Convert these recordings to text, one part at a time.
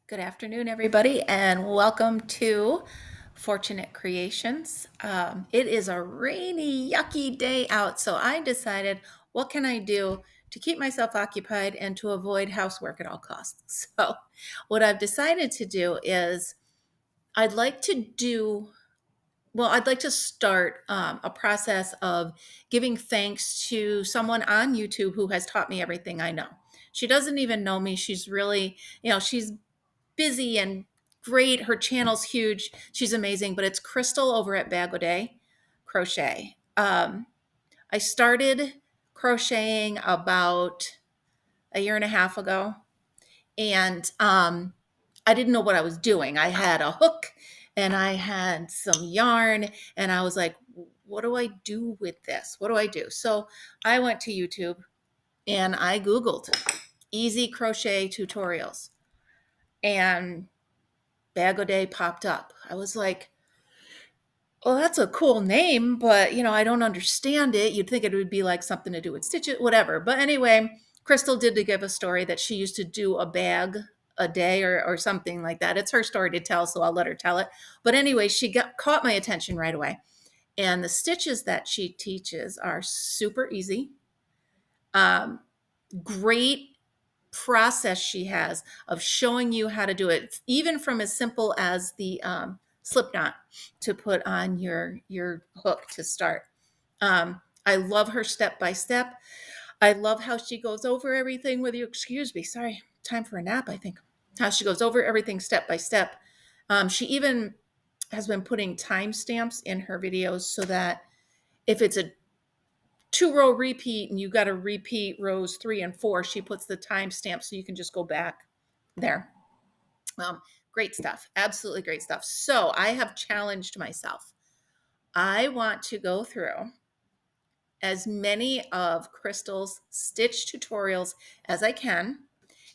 Good afternoon, everybody, and welcome to Fortunate Creations. It is a rainy, yucky day out, so I decided, what can I do to keep myself occupied and to avoid housework at all costs? So, what I've decided to do is I'd like to do I'd like to start a process of giving thanks to someone on YouTube who has taught me everything I know. She doesn't even know me. She's really, she's busy and great. Her channel's huge. She's amazing, but it's Crystal over at Bag O' Day Crochet. I started crocheting about a year and a half ago, and I didn't know what I was doing. I had a hook and I had some yarn, and I was like, what do I do with this? What do I do? So I went to YouTube and I Googled easy crochet tutorials, and Bag O' Day popped up. I was like, well, that's a cool name, but I don't understand it. You'd think it would be like something to do with stitches, whatever. But anyway, Crystal did to give a story that she used to do a bag a day or something like that. It's her story to tell, so I'll let her tell it. But anyway, she caught my attention right away. And the stitches that she teaches are super easy. Um, Great process she has of showing you how to do it, even from as simple as the slip knot to put on your hook to start. I love her step by step. I love how she goes over everything with you. Excuse me, sorry, time for a nap, I think. How she goes over everything step by step. She even has been putting timestamps in her videos so that if it's a 2-row repeat and you got to repeat rows 3 and 4, she puts the timestamp so you can just go back there. Great stuff. Absolutely great stuff. So I have challenged myself. I want to go through as many of Crystal's stitch tutorials as I can,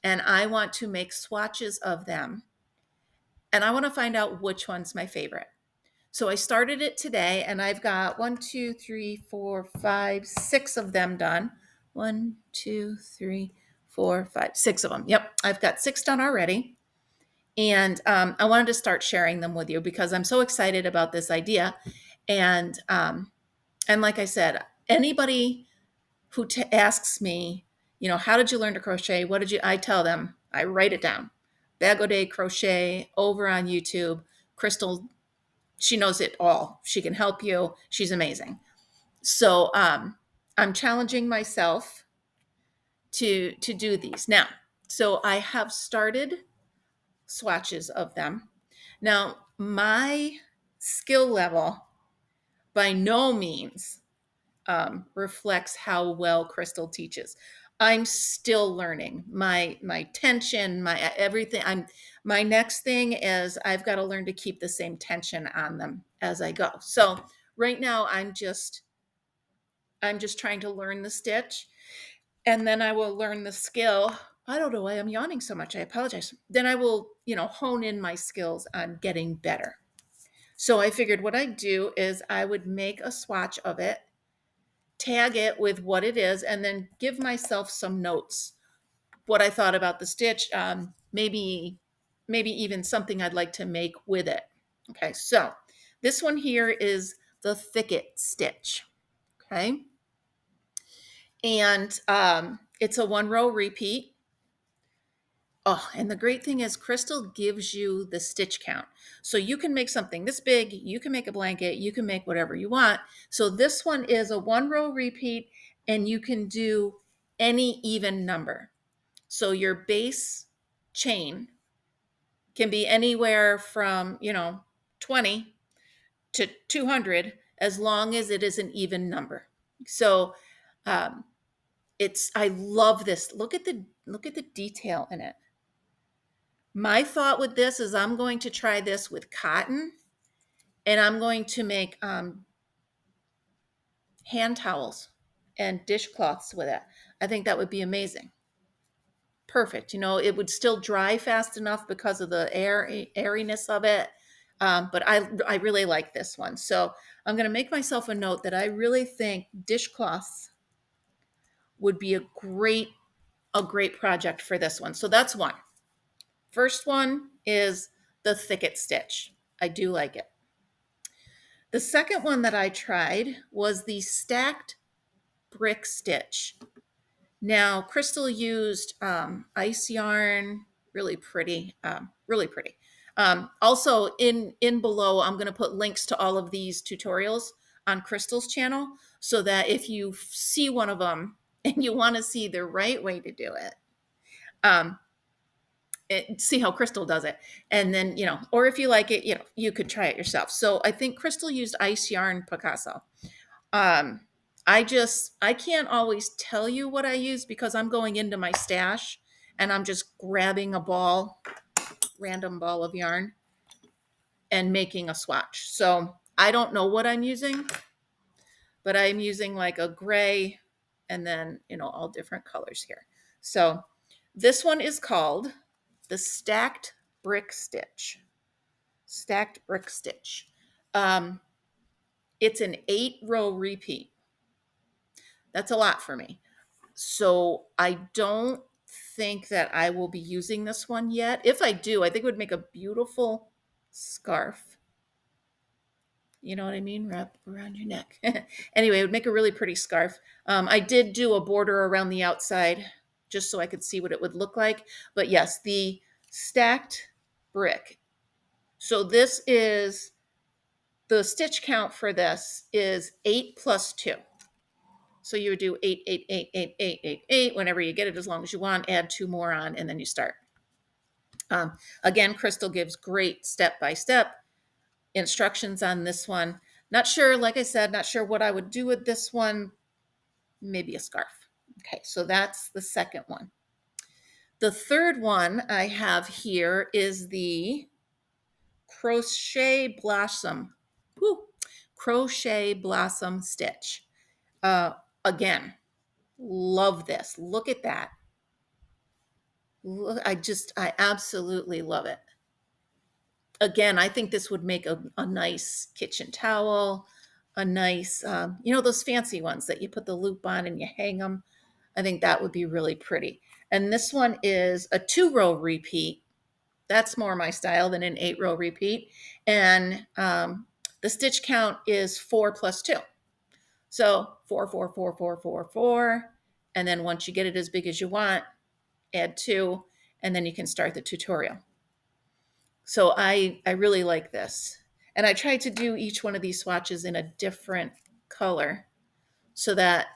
and I want to make swatches of them. And I want to find out which one's my favorite. So I started it today, and I've got 1, 2, 3, 4, 5, 6 of them done. 1, 2, 3, 4, 5, 6 of them. Yep, I've got 6 done already. And I wanted to start sharing them with you because I'm so excited about this idea. And like I said, anybody who asks me, how did you learn to crochet? What did you? I tell them, I write it down. Bag O' Day Crochet over on YouTube. Crystal, she knows it all. She can help you. She's amazing. So I'm challenging myself to do these now. So I have started swatches of them. Now, my skill level by no means reflects how well Crystal teaches. I'm still learning my tension, my everything. My next thing is I've got to learn to keep the same tension on them as I go. So right now I'm just trying to learn the stitch, and then I will learn the skill. I don't know why I'm yawning so much. I apologize. Then I will, hone in my skills on getting better. So I figured what I'd do is I would make a swatch of it, tag it with what it is, and then give myself some notes. What I thought about the stitch, maybe even something I'd like to make with it. Okay, so this one here is the Thicket stitch. Okay, and it's a 1-row repeat. Oh, and the great thing is Crystal gives you the stitch count. So you can make something this big, you can make a blanket, you can make whatever you want. So this one is a 1-row repeat, and you can do any even number. So your base chain can be anywhere from, 20 to 200 as long as it is an even number. So um, I love this. Look at the detail in it. My thought with this is I'm going to try this with cotton, and I'm going to make hand towels and dishcloths with it. I think that would be amazing. Perfect. It would still dry fast enough because of the airiness of it. But I really like this one. So I'm going to make myself a note that I really think dishcloths would be a great project for this one. So that's one. First one is the Thicket stitch. I do like it. The second one that I tried was the stacked brick stitch. Now, Crystal used ice yarn, really pretty, really pretty. Also, in below, I'm going to put links to all of these tutorials on Crystal's channel, so that if you see one of them and you want to see the right way to do it, um, see how Crystal does it, and then or if you like it, you could try it yourself. So I think Crystal used ice yarn Picasso. Um, I can't always tell you what I use because I'm going into my stash and I'm just grabbing a random ball of yarn and making a swatch. So I don't know what I'm using, but I'm using like a gray and then, all different colors here. So this one is called the stacked brick stitch. Stacked brick stitch. It's an 8-row repeat. That's a lot for me. So I don't think that I will be using this one yet. If I do, I think it would make a beautiful scarf. You know what I mean? Wrap around your neck. Anyway, it would make a really pretty scarf. I did do a border around the outside just so I could see what it would look like. But yes, the stacked brick. So this is the stitch count for this is 8 plus 2. So you would do 8, 8, 8, 8, 8, 8, 8. Whenever you get it, as long as you want, add 2 more on, and then you start. Again, Crystal gives great step-by-step instructions on this one. Not sure, like I said, not sure what I would do with this one. Maybe a scarf. Okay, so that's the second one. The third one I have here is the Crochet Blossom. Crochet Blossom stitch. Again, love this. Look at that. I absolutely love it. Again, I think this would make a nice kitchen towel, a nice, those fancy ones that you put the loop on and you hang them. I think that would be really pretty. And this one is a 2-row repeat. That's more my style than an 8-row repeat. And the stitch count is 4 plus 2. So 4, 4, 4, 4, 4, 4. And then once you get it as big as you want, add 2, and then you can start the tutorial. So I really like this. And I tried to do each one of these swatches in a different color so that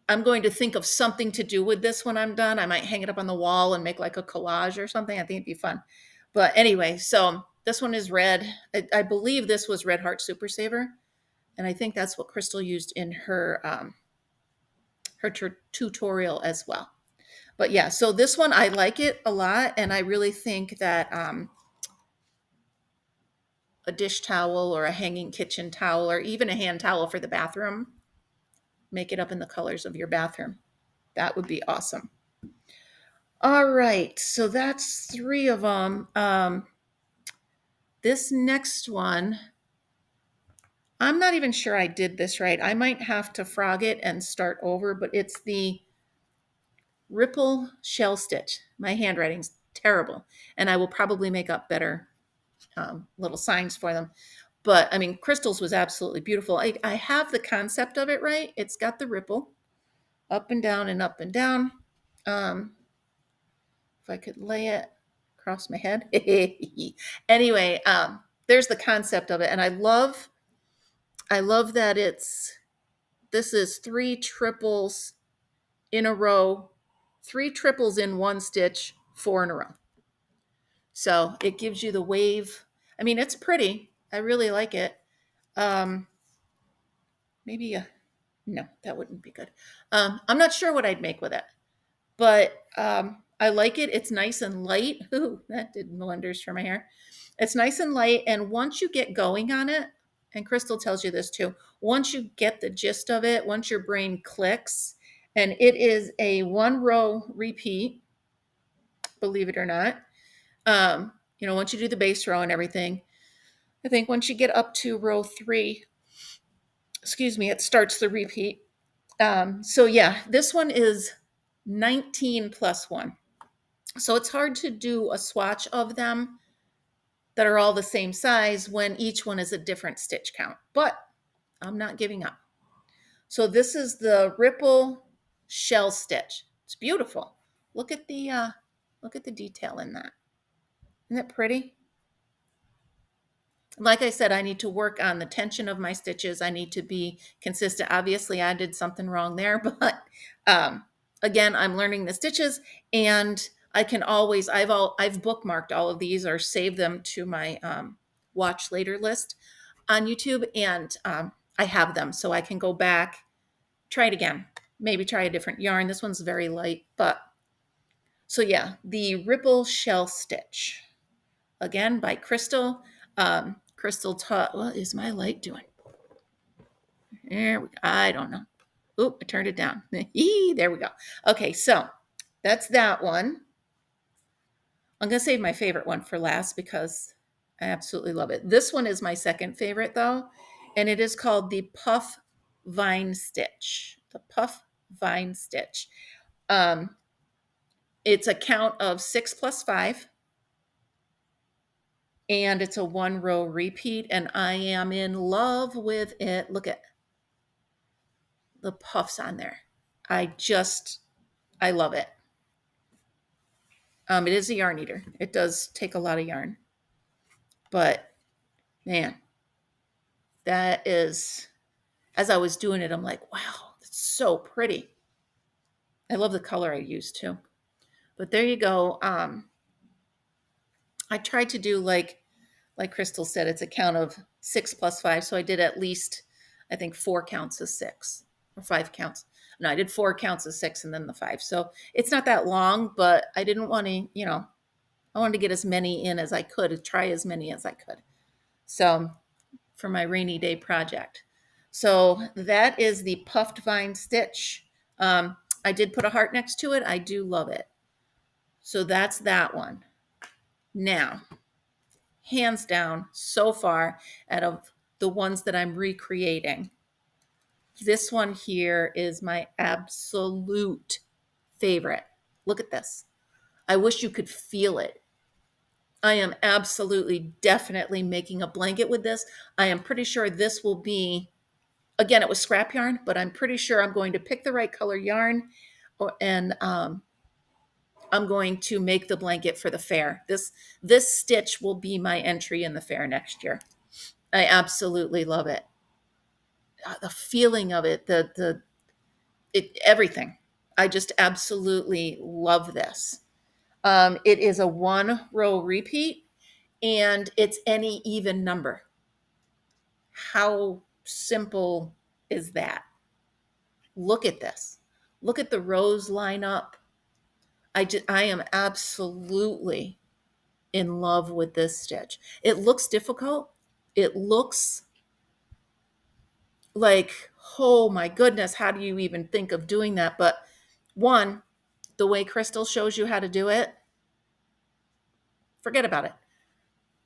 I'm going to think of something to do with this when I'm done. I might hang it up on the wall and make like a collage or something. I think it'd be fun. But anyway, so this one is red. I believe this was Red Heart Super Saver. And I think that's what Crystal used in her tutorial as well. But yeah, so this one, I like it a lot. And I really think that a dish towel or a hanging kitchen towel or even a hand towel for the bathroom, make it up in the colors of your bathroom. That would be awesome. All right, so that's 3 of them. This next one, I'm not even sure I did this right. I might have to frog it and start over, but it's the Ripple Shell Stitch. My handwriting's terrible, and I will probably make up better little signs for them. But I mean, Crystal's was absolutely beautiful. I have the concept of it right. It's got the ripple up and down and up and down. If I could lay it across my head. Anyway, there's the concept of it. And I love that this is 3 triples in a row, 3 triples in one stitch, 4 in a row. So it gives you the wave. I mean, it's pretty. I really like it. Maybe no, that wouldn't be good. I'm not sure what I'd make with it, but I like it. It's nice and light. Ooh, that did wonders for my hair. It's nice and light. And once you get going on it, and Crystal tells you this too, once you get the gist of it, once your brain clicks, and it is a 1-row repeat, believe it or not. Once you do the base row and everything, I think once you get up to row 3, it starts the repeat. So yeah, this one is 19 plus 1. So it's hard to do a swatch of them that are all the same size when each one is a different stitch count. But I'm not giving up. So this is the ripple shell stitch. It's beautiful. Look at the detail in that. Isn't it pretty? Like I said, I need to work on the tension of my stitches. I need to be consistent. Obviously, I did something wrong there, but again, I'm learning the stitches, and I can always I've bookmarked all of these or saved them to my watch later list on YouTube, and I have them so I can go back, try it again, maybe try a different yarn. This one's very light, but so yeah, the ripple shell stitch again by Crystal. Crystal taught. What is my light doing? There we go. I don't know. Oop, I turned it down. There we go. Okay, so that's that one. I'm going to save my favorite one for last because I absolutely love it. This one is my second favorite though, and it is called the Puff Vine Stitch. The Puff Vine Stitch. It's a count of 6 plus 5, and it's a 1-row repeat, and I am in love with it. Look at the puffs on there. I love it. It is a yarn eater. It does take a lot of yarn, but man, that is, as I was doing it, I'm like, wow, that's so pretty. I love the color I used too. But there you go. I tried to do like Crystal said, it's a count of 6 plus 5. So I did at least, I think, 4 counts of 6 or 5 counts. No, I did 4 counts of 6 and then the 5. So it's not that long, but I didn't want to, I wanted to get as many in as I could, try as many as I could. So for my rainy day project. So that is the Puffed Vine Stitch. I did put a heart next to it. I do love it. So that's that one. Now, hands down, so far, out of the ones that I'm recreating, this one here is my absolute favorite. Look at this. I wish you could feel it. I am absolutely, definitely making a blanket with this. I am pretty sure this will be, again, it was scrap yarn, but I'm pretty sure I'm going to pick the right color yarn, and I'm going to make the blanket for the fair. This stitch will be my entry in the fair next year. I absolutely love it. The feeling of it, everything. I just absolutely love this. It is a 1-row repeat, and it's any even number. How simple is that? Look at this. Look at the rows line up. I am absolutely in love with this stitch. It looks difficult. It looks like, oh my goodness, how do you even think of doing that? But one, the way Crystal shows you how to do it, forget about it.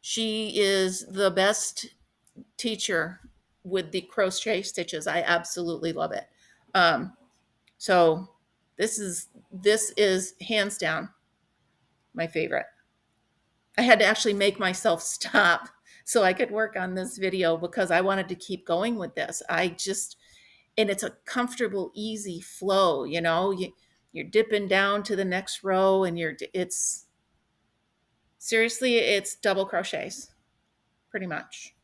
She is the best teacher with the crochet stitches. I absolutely love it. So this is hands down my favorite. I had to actually make myself stop so I could work on this video because I wanted to keep going with this. And it's a comfortable, easy flow, you're dipping down to the next row, and it's seriously, it's double crochets, pretty much.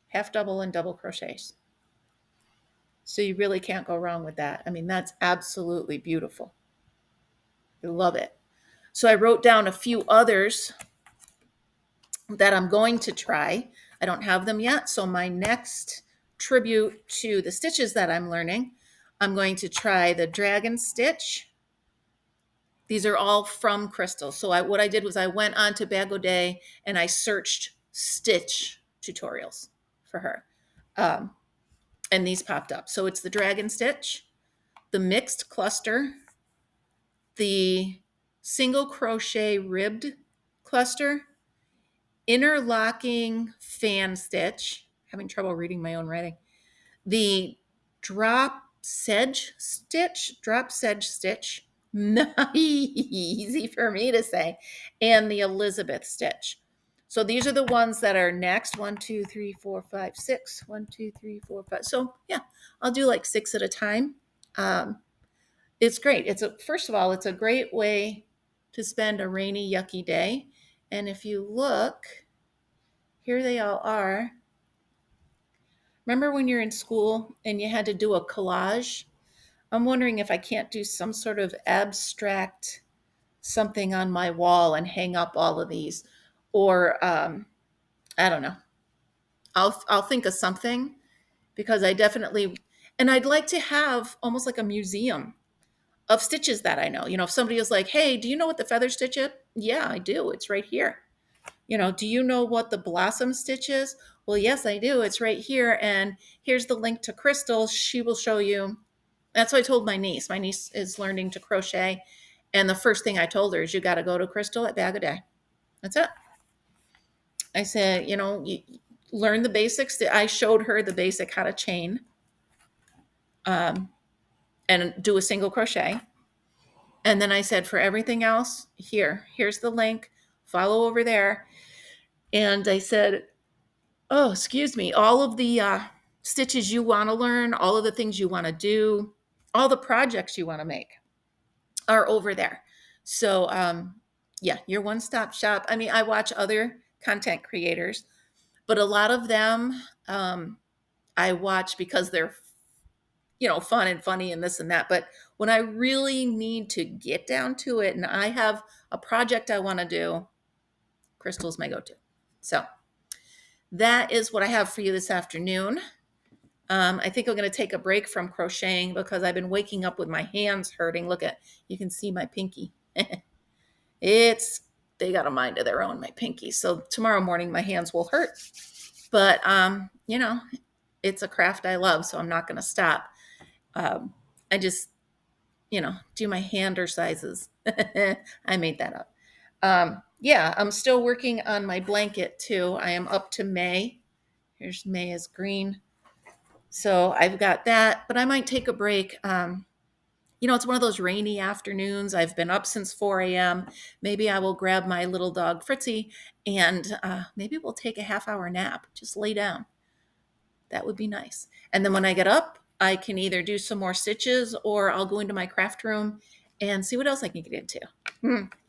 Half double and double crochets. So you really can't go wrong with that. I mean, that's absolutely beautiful. I love it. So I wrote down a few others that I'm going to try. I don't have them yet. So my next tribute to the stitches that I'm learning, I'm going to try the dragon stitch. These are all from Crystal. So what I did was I went on to Bag O' Day and I searched stitch tutorials for her. And these popped up. So it's the dragon stitch, the mixed cluster, the single crochet ribbed cluster, interlocking fan stitch, having trouble reading my own writing, the drop sedge stitch, Easy for me to say. And the Elizabeth stitch. So these are the ones that are next. 1, 2, 3, 4, 5, 6. 1, 2, 3, 4, 5. So yeah, I'll do like 6 at a time. Um, it's great. First of all, it's a great way to spend a rainy, yucky day. And if you look, here they all are. Remember when you're in school and you had to do a collage? I'm wondering if I can't do some sort of abstract something on my wall and hang up all of these, or I don't know. I'll think of something because I definitely, and I'd like to have almost like a museum of stitches that I know. If somebody is like, "Hey, do you know what the feather stitch is?" Yeah, I do. It's right here. Do you know what the blossom stitch is? Well, yes, I do. It's right here. And here's the link to Crystal. She will show you. That's what I told my niece. My niece is learning to crochet. And the first thing I told her is you got to go to Crystal at Bag a Day. That's it. I said, you learn the basics. I showed her the basic how to chain and do a single crochet. And then I said, for everything else, here's the link. Follow over there. And I said, oh, excuse me, all of the stitches you want to learn, all of the things you want to do, all the projects you want to make are over there. So, yeah, your one-stop shop. I mean, I watch other content creators, but a lot of them I watch because they're, fun and funny and this and that. But when I really need to get down to it and I have a project I want to do, Crystal's my go-to. So that is what I have for you this afternoon. I think I'm going to take a break from crocheting because I've been waking up with my hands hurting. You can see my pinky. They got a mind of their own, my pinky. So tomorrow morning my hands will hurt. But, it's a craft I love, so I'm not going to stop. I just, do my hand sizes. I made that up. Yeah, I'm still working on my blanket too. I am up to May. Here's May is green. So I've got that, but I might take a break. It's one of those rainy afternoons. I've been up since 4 a.m. Maybe I will grab my little dog Fritzy and maybe we'll take a half-hour nap. Just lay down. That would be nice. And then when I get up, I can either do some more stitches or I'll go into my craft room and see what else I can get into.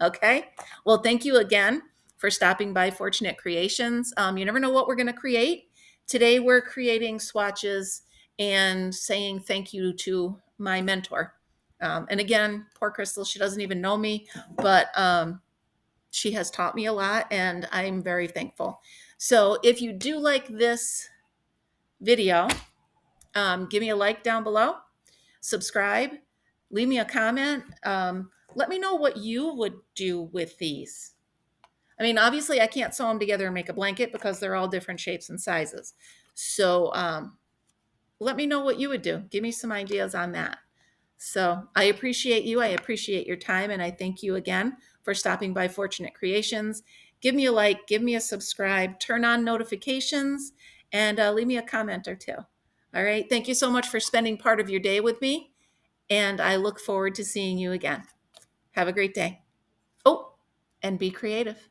Okay. Well, thank you again for stopping by Fortunate Creations. You never know what we're going to create. Today, we're creating swatches and saying thank you to my mentor. And again, poor Crystal, she doesn't even know me, but she has taught me a lot and I'm very thankful. So if you do like this video, give me a like down below, subscribe, leave me a comment. Let me know what you would do with these. I mean, obviously I can't sew them together and make a blanket because they're all different shapes and sizes. So let me know what you would do. Give me some ideas on that. So I appreciate you. I appreciate your time. And I thank you again for stopping by Fortunate Creations. Give me a like, give me a subscribe, turn on notifications, and leave me a comment or two. All right. Thank you so much for spending part of your day with me. And I look forward to seeing you again. Have a great day. Oh, and be creative.